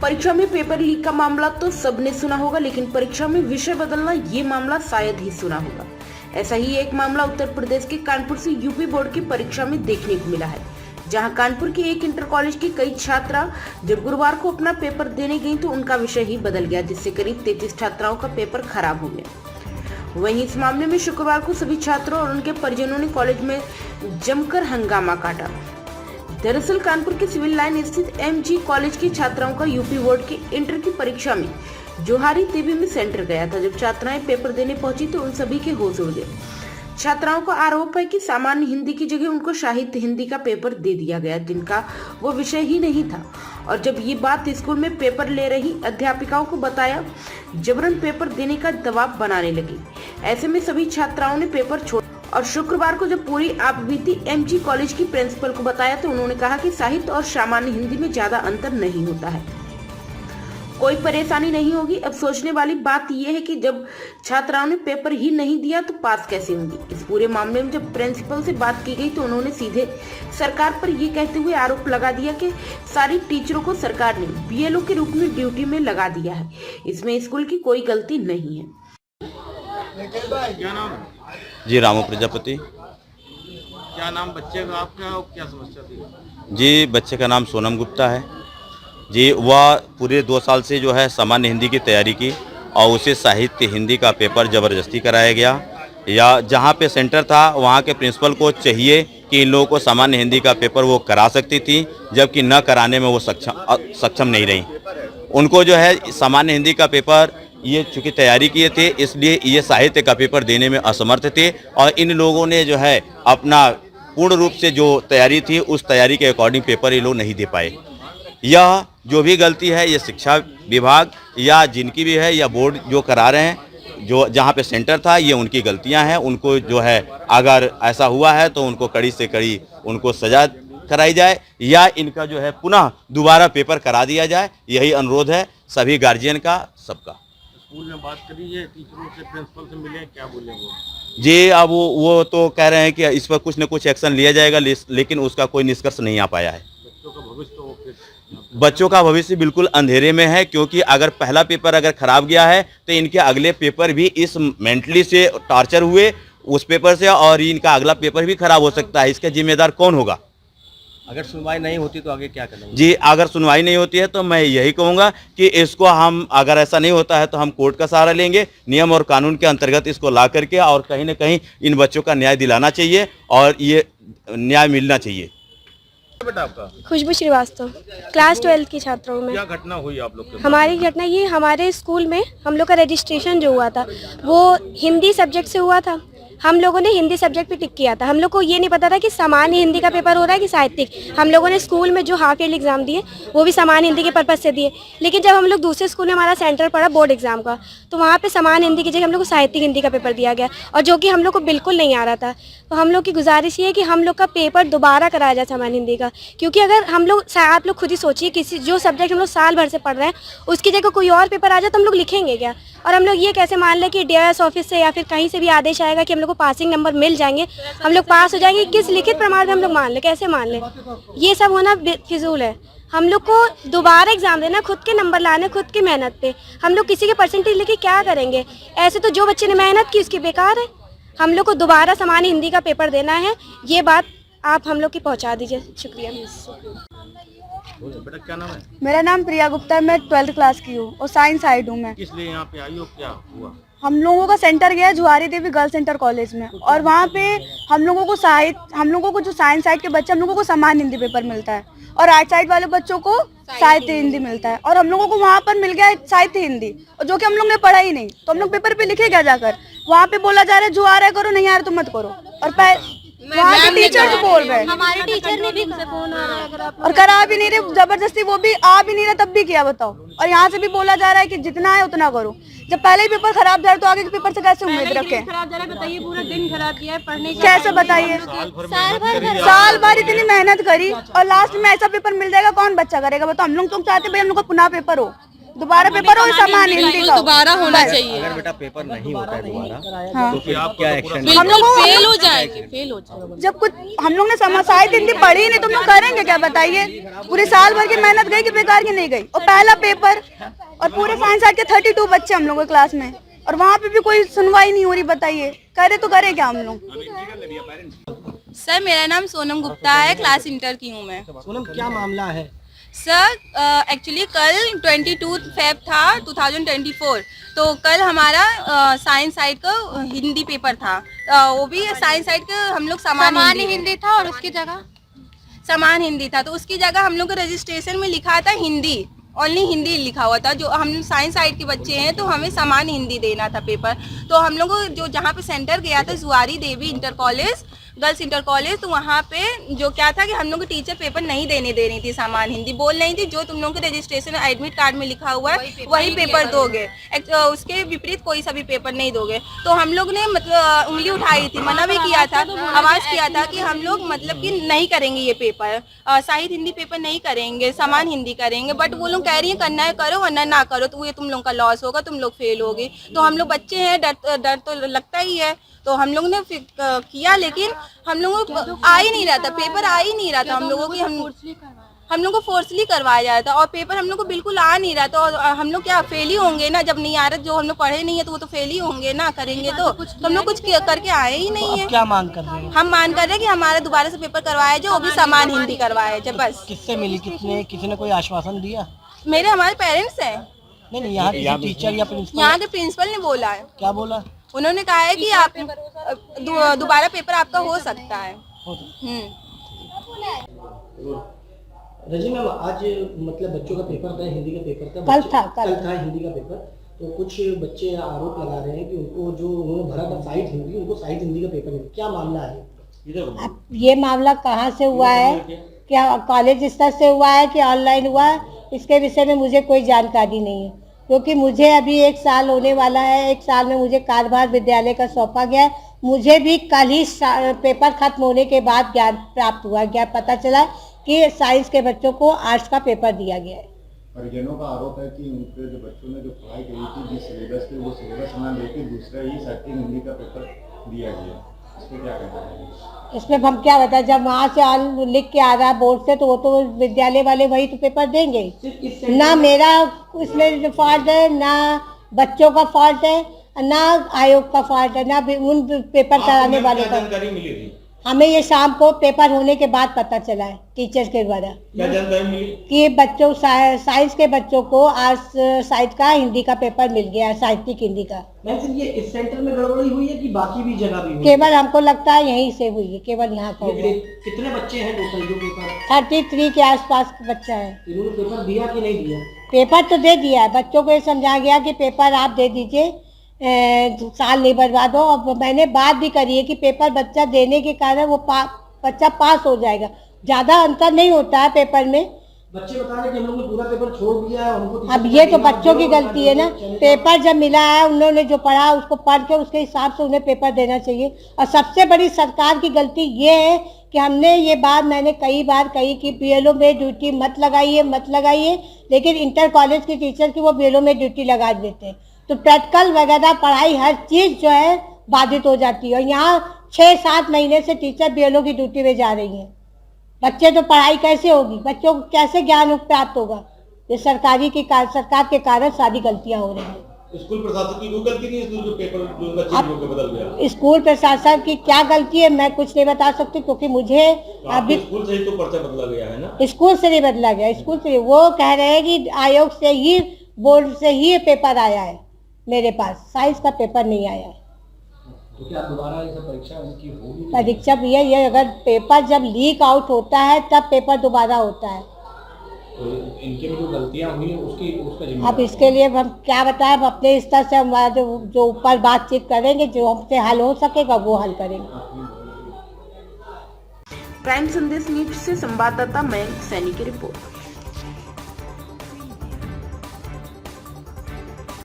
परीक्षा में paper leak का मामला तो सबने सुना होगा, लेकिन परीक्षा में विषय बदलना ये मामला शायद ही सुना होगा। ऐसा ही एक मामला उत्तर प्रदेश के कानपुर से यूपी बोर्ड की परीक्षा में देखने को मिला है, जहां कानपुर की एक इंटर कॉलेज की कई छात्रा जब गुरुवार को अपना पेपर देने गई तो उनका विषय ही बदल गया, जिससे करीब 33 छात्राओं का पेपर खराब हो गया। वहीं इस मामले में शुक्रवार को सभी छात्रों और उनके परिजनों ने कॉलेज में जमकर हंगामा काटा। दरअसल कानपुर के सिविल लाइन स्थित एमजी कॉलेज की छात्राओं का यूपी बोर्ड की इंटर की परीक्षा में जोहारी देवी में सेंटर गया था। जब छात्राएं पेपर देने पहुंची तो उन सभी के होश उड़ गए। छात्राओं का आरोप है कि सामान्य हिंदी की जगह उनको साहित्य हिंदी का पेपर दे दिया गया, जिनका वो विषय ही नहीं था। और जब ये बात स्कूल में पेपर ले रही अध्यापिकाओं को बताया, जबरन पेपर देने का दबाव बनाने लगी। ऐसे में सभी छात्राओं ने पेपर छोड़ और शुक्रवार को जब पूरी आपबीती एमजी कॉलेज की प्रिंसिपल को बताया तो उन्होंने कहा कि साहित्य और सामान्य हिंदी में ज्यादा अंतर नहीं होता है, कोई परेशानी नहीं होगी। अब सोचने वाली बात यह है कि जब छात्राओं ने पेपर ही नहीं दिया तो पास कैसे होंगी। इस पूरे मामले में जब प्रिंसिपल से बात की गई तो उन्होंने सीधे सरकार पर यह कहते हुए आरोप लगा दिया कि सारी टीचरों को सरकार ने बीएलओ के रूप में ड्यूटी में लगा दिया है, इसमें स्कूल की कोई गलती नहीं है। क्या नाम? जी रामू प्रजापति। क्या नाम बच्चे का आपका और क्या समस्या थी? जी बच्चे का नाम सोनम गुप्ता है जी। वह पूरे 2 साल से जो है सामान्य हिंदी की तैयारी की और उसे साहित्य हिंदी का पेपर ज़बरदस्ती कराया गया। या जहां पे सेंटर था वहां के प्रिंसिपल को चाहिए कि इन लोगों को सामान्य हिंदी का पेपर वो करा सकती थी, जबकि न कराने में वो सक्षम नहीं रही। उनको जो है सामान्य हिंदी का पेपर ये चूँकि तैयारी किए थे, इसलिए ये साहित्य का पेपर देने में असमर्थ थे और इन लोगों ने जो है अपना पूर्ण रूप से जो तैयारी थी उस तैयारी के अकॉर्डिंग पेपर ये लोग नहीं दे पाए। यह जो भी गलती है ये शिक्षा विभाग या जिनकी भी है या बोर्ड जो करा रहे हैं, जो जहाँ पे सेंटर था, ये उनकी गलतियां हैं। उनको जो है अगर ऐसा हुआ है तो उनको कड़ी से कड़ी उनको सजा कराई जाए या इनका जो है पुनः दोबारा पेपर करा दिया जाए। यही अनुरोध है सभी गार्जियन का, सबका। स्कूल में बात करी है, टीचरों से प्रिंसिपल से मिले, क्या बोले वो? जी अब वो तो कह रहे हैं कि इस पर कुछ न कुछ एक्शन लिया जाएगा, लेकिन उसका कोई निष्कर्ष नहीं आ पाया है। बच्चों का भविष्य तो बच्चों का भविष्य बिल्कुल अंधेरे में है, क्योंकि अगर पहला पेपर अगर खराब गया है तो इनके अगले पेपर भी इस मेंटली से टॉर्चर हुए उस पेपर से, और इनका अगला पेपर भी खराब हो सकता है। इसका जिम्मेदार कौन होगा? अगर सुनवाई नहीं होती तो आगे क्या करेंगे? जी अगर सुनवाई नहीं होती है तो मैं यही कहूँगा कि इसको हम, अगर ऐसा नहीं होता है तो हम कोर्ट का सहारा लेंगे, नियम और कानून के अंतर्गत इसको ला करके, और कहीं ना कहीं इन बच्चों का न्याय दिलाना चाहिए और ये न्याय मिलना चाहिए। बेटा आपका? खुशबू श्रीवास्तव, क्लास 12 की छात्रों में। क्या घटना हुई आप लोग के? हमारी घटना ये, हमारे स्कूल में हम लोग का रजिस्ट्रेशन जो हुआ था वो हिंदी सब्जेक्ट से हुआ था। हम लोगों ने हिंदी सब्जेक्ट पे टिक किया था। हम लोग को ये नहीं पता था कि सामान्य हिंदी का पेपर हो रहा है कि साहित्यिक। हम लोगों ने स्कूल में जो हाफ ईयरली एग्जाम दिए वो भी सामान्य हिंदी के पर्पज़ से दिए, लेकिन जब हम लोग दूसरे स्कूल में हमारा सेंटर पड़ा बोर्ड एग्जाम का, तो वहाँ पे सामान्य हिंदी की जगह हम लोग को साहित्यिक हिंदी का पेपर दिया गया, और जो कि हम लोग को बिल्कुल नहीं आ रहा था। तो हम लोग की गुजारिश ये है कि हम लोग का पेपर दोबारा कराया जाए सामान्य हिंदी का, क्योंकि अगर हम लोग, आप लोग खुद ही सोचिए, किसी जो सब्जेक्ट हम लोग साल भर से पढ़ रहे हैं उसकी जगह कोई और पेपर आ जाए तो हम लोग लिखेंगे क्या? और हम लोग ये कैसे मान लें कि डीआरएस ऑफिस से या फिर कहीं से भी आदेश आएगा कि हम लोग को पासिंग नंबर मिल जाएंगे, हम लोग पास हो जाएंगे? किस लिखित प्रमाण में हम लोग मान लें? कैसे मान लें? ये सब होना फिजूल है। हम लोग को दोबारा एग्जाम देना, खुद के नंबर लाने, खुद की मेहनत पे। हम लोग किसी के परसेंटेज लेके क्या करेंगे? ऐसे तो जो बच्चे ने मेहनत की उसकी बेकार है। हम लोग को दोबारा सामान्य हिंदी का पेपर देना है, ये बात आप हम लोग की पहुँचा दीजिए। शुक्रिया। बेटा क्या नाम है? मेरा नाम प्रिया गुप्ता है, मैं 12th क्लास की हूँ और साइंस साइड हूँ मैं। किस लिए यहाँ पे आई हो, क्या हुआ? हम लोगों का सेंटर गया जोहारी देवी गर्ल्स सेंटर कॉलेज में, और वहाँ पे हम लोगों को जो साइंस साइड के बच्चे, हम लोगों को सामान्य हिंदी पेपर मिलता है, और आर्ट साइड वाले बच्चों को साहित्य हिंदी मिलता है। और हम लोगों को वहाँ पर मिल गया साहित्य हिंदी, और जो कि हम लोग ने पढ़ा ही नहीं, तो हम लोग पेपर पे लिखे क्या जाकर? वहाँ पे बोला जा रहा है जो आ रहा है करो, नहीं आ रहा तो मत करो। और वहाँ के टीचर बोल रहे हैं, हमारे टीचर ने भी फोन आ रहा है अगर आप और करा भी नहीं रहे जबरदस्ती, वो भी आ भी नहीं रहा तब भी किया, बताओ। और यहाँ से भी बोला जा रहा है कि जितना है उतना करो। जब पहले ही पेपर खराब जा रहा है तो आगे के पेपर से कैसे उम्मीद रखें? खराब जा रहा है, बताइए, पूरा दिन खराब किया है पढ़ने की। कैसे बताइए? साल भर इतनी मेहनत करी और लास्ट में ऐसा पेपर मिल जाएगा, कौन बच्चा करेगा? बताओ। हम लोग तो चाहते भाई हम लोग का पुनः पेपर हो, दोबारा पेपर और समान हिंदी का दोबारा होना चाहिए। अगर बेटा पेपर नहीं होता है दोबारा हाँ। तो फिर क्या एक्शन? हम लोगों को फेल हो जाएंगे, फेल हो जाएंगे। जब कुछ हम लोग ने साहित्य हिंदी पढ़ी ही नहीं, तुम लोग करेंगे क्या बताइए? पूरे साल भर की मेहनत गई कि बेकार की नहीं गई? और पहला पेपर और पूरे साइंस साइड के 32 बच्चे हम लोग के क्लास में, और वहाँ पे भी कोई सुनवाई नहीं हो रही। बताइए करे तो करे क्या हम लोग? सर मेरा नाम सोनम गुप्ता है, क्लास इंटर की हूँ मैं। सोनम क्या मामला है? सर एक्चुअली कल 22 फेब था 2024, तो कल हमारा साइंस साइड का हिंदी पेपर था। वो भी साइंस साइड का हम लोग समान हिंदी था, और उसकी जगह समान हिंदी था, तो उसकी जगह हम लोग को रजिस्ट्रेशन में लिखा था हिंदी, ओनली हिंदी लिखा हुआ था। जो हम साइंस साइड के बच्चे हैं तो हमें समान हिंदी देना था पेपर। तो हम लोग को जो जहाँ पे सेंटर गया था Juari Devi inter college, girls inter college, तो वहाँ पे जो क्या था कि हम लोग को टीचर पेपर नहीं देने दे रही थी समान हिंदी, बोल रही थी जो तुम लोगों के रजिस्ट्रेशन एडमिट कार्ड में लिखा हुआ है वही पेपर दोगे, उसके विपरीत कोई सा भी पेपर नहीं दोगे। तो हम लोग ने मतलब उंगली उठाई थी, मना भी किया था, आवाज़ किया था कि हम लोग मतलब कि नहीं करेंगे ये पेपर, साहित्य हिंदी पेपर नहीं करेंगे, समान हिंदी करेंगे। बट वो लोग कह रही है करना है करो वरना ना करो, तो ये तुम लोग का लॉस होगा, तुम लोग फेल होगे। तो हम लोग बच्चे हैं, डर तो लगता ही है, तो हम लोग ने किया, लेकिन हम लोगों को आ ही नहीं रहा था, पेपर आ ही नहीं रहा था हम लोगों की। हम लोग को फोर्सली करवाया जा रहा था और पेपर हम लोग को बिल्कुल आ नहीं रहा था। और हम लोग क्या फेल ही होंगे ना, जब नहीं आ रहा, जो हम लोग पढ़े नहीं है तो वो तो फेल ही होंगे ना, करेंगे तो हम लोग कुछ करके आए ही नहीं है। क्या मांग कर रहे हैं? हम मांग कर रहे हैं कि हमारा दोबारा से पेपर करवाया जाए, वो भी समान हिंदी करवाया जाए बस। किससे मिली? किसी ने कोई आश्वासन दिया? हमारे पेरेंट्स हैं। नहीं, यहाँ किसी टीचर या प्रिंसिपल? यहाँ के प्रिंसिपल ने बोला है। क्या बोला? उन्होंने कहा है कि आप दोबारा पेपर आपका हो सकता है। रजी मैम, आज मतलब बच्चों का पेपर था, हिंदी का पेपर था, कल था हिंदी का पेपर। तो कुछ बच्चे आरोप लगा रहे हैं कि उनको जो उन्होंने भरा था साहित्य हिंदी, उनको साहित्य हिंदी का पेपर नहीं। क्या मामला है? अब ये मामला कहाँ से हुआ है, क्या कॉलेज स्तर से हुआ है कि ऑनलाइन हुआ है, इसके विषय में मुझे कोई जानकारी नहीं है, क्योंकि मुझे अभी 1 साल होने वाला है। 1 साल में मुझे कार्यभार विद्यालय का सौंपा गया है। मुझे भी कल ही पेपर खत्म होने के बाद ज्ञान प्राप्त हुआ, ज्ञान पता चला कि साइंस के बच्चों को आर्ट्स का पेपर दिया गया है। परिजनों का आरोप है कि उनके जो बच्चों ने जो पढ़ाई करी थी जिस सिलेबस पे, वो सिलेबस ना लेके दूसरा ही साहित्य हिंदी का पेपर दिया गया। इस पर क्या कहना है? इसमें हम क्या बताएं, जब वहाँ से लिख के आ रहा है बोर्ड से तो वो तो विद्यालय वाले वही तो पेपर देंगे। ना मेरा इसमें फॉल्ट है, ना बच्चों का फॉल्ट है, ना आयोग का फॉल्ट है, ना उन पेपर कराने वालों का। जानकारी मिली थी? हमें ये शाम को पेपर होने के बाद पता चला है टीचर्स के द्वारा। क्या जानकारी मिली? कि बच्चों साइंस के बच्चों को आर्ट्स साइड का हिंदी का पेपर मिल गया, साहित्यिक हिंदी का। मैम सिर्फ ये इस सेंटर में गड़बड़ी हुई है कि बाकी भी जगह भी हुई? केवल हमको लगता है यहीं से हुई है, केवल यहाँ का हुआ। कितने बच्चे हैं टोटल जो पेपर? 33 के आसपास बच्चा है। इन्होंने पेपर दिया कि नहीं दिया? पेपर तो दे दिया है, बच्चों को ये समझाया गया कि पेपर आप दे दीजिए, साल नहीं बर्बाद हो। और मैंने बात भी करी है कि पेपर बच्चा देने के कारण वो बच्चा पास हो जाएगा, ज़्यादा अंतर नहीं होता है पेपर में। बच्चे बता रहे कि हम लोग ने पूरा पेपर छोड़ दिया है, उनको अब ये तो बच्चों की गलती है ना। पेपर जब मिला है उन्होंने जो पढ़ा उसको पढ़ के उसके हिसाब से उन्हें पेपर देना चाहिए। और सबसे बड़ी सरकार की गलती ये है कि हमने ये बात मैंने कई बार कही कि बीएलओ में ड्यूटी मत लगाइए, लेकिन इंटर कॉलेज के टीचर की वो बीएलओ में ड्यूटी लगा देते हैं, तो प्रैक्टिकल वगैरह पढ़ाई हर चीज़ जो है बाधित हो जाती है। और यहाँ 6-7 महीने से टीचर बीएलओ की ड्यूटी में जा रही हैं। बच्चे तो पढ़ाई कैसे होगी, बच्चों को कैसे ज्ञान प्राप्त होगा? ये सरकार के कारण सारी गलतियाँ हो रही हैं। स्कूल प्रशासन की कोई गलती नहीं है? जो पेपर जो बच्चे बदल गया, स्कूल प्रशासन की क्या गलती है मैं कुछ नहीं बता सकती, क्योंकि मुझे अभी स्कूल से ही तो पर्चा बदला गया है ना। स्कूल से नहीं बदला गया, स्कूल से वो कह रहे हैं कि आयोग से ही, बोर्ड से ही पेपर आया है, मेरे पास साइंस का पेपर नहीं आया है। तो क्या दोबारा ये परीक्षा उनकी होगी? परीक्षा भी है ये, अगर पेपर जब लीक आउट होता है तब पेपर दोबारा होता है। तो इनके में जो गलतियां हुई हैं उसका अब इसके लिए हम क्या बताएं, अब अपने स्तर से हम जो ऊपर बातचीत करेंगे, जो हमसे हल हो सकेगा वो हल करेंगे। प्राइम संदेश न्यूज से संवाददाता मयंक सैनी की रिपोर्ट।